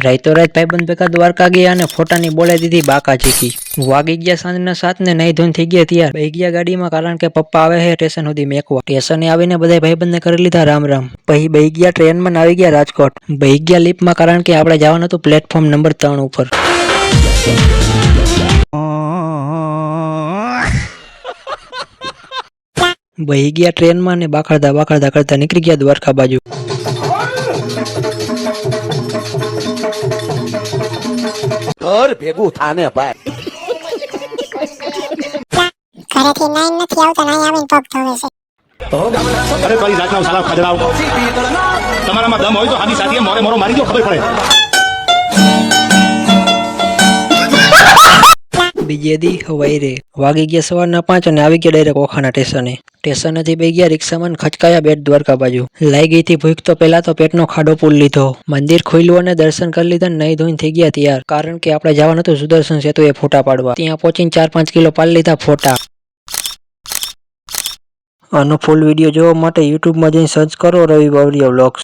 રાઈતો રાત ભાઈબંધ ભેગા દ્વારકા ગયા અને ફોટાની બોલે દીધી બાકા ચીકી। વાગી ગયા સાંજના 7 ને નાઈ ધોઈને થઈ ગયા તૈયાર। બેહી ગયા ગાડીમાં કારણ કે પપ્પા આવે છે સ્ટેશન સુધી મેકવા। સ્ટેશને આવીને બધા ભાઈબંધને કરી લીધા રામ રામ। પછી બેહી ગયા ટ્રેનમાં આવી ગયા રાજકોટ। બેહી ગયા લિફ્ટમાં કારણ કે આપણે જવાનું હતું પ્લેટફોર્મ નંબર 3 ઉપર। બેહી ગયા ટ્રેનમાં ને બાખડતા કરતા નીકળી ગયા દ્વારકા બાજુ। ઘર ભેગું થાને ભાઈ। ઘરેથી નાઈ નથી આવતા, નાઈ આવીને પગ ધોવે છે। અરે કઈ જાતના સાલા ખજડાવ તમારામાં દમ હોય તો આની સાથે મોરે મોરો મારી દો, ખબર પડે। બીજે દી હવાઈ વાગી ગયા સવારના 5 અને આવી ગયા ડાયરેક્ટ ઓખાના સ્ટેશને। સ્ટેશનેથી બે ગયા રિક્ષામાં ખચકાયા બેટ દ્વારકા બાજુ। લાઈ ગઈ થી ભૂખ તો પેલા તો પેટનો ખાડો પૂર લીધો। મંદિર ખોલ્યું અને દર્શન કરી લીધા, નાઈ ધોઈને થઈ ગયા તૈયાર કારણ કે આપણે જવાનું હતું સુદર્શન સેતુએ ફોટા પાડવા। ત્યાં પહોંચીને 4-5 કિલો પાડી લીધા ફોટા। આનો ફૂલ વિડીયો જોવા માટે યુટ્યુબમાં જઈને સર્ચ કરો રવિ બાવરિયા વ્લોગ્સ।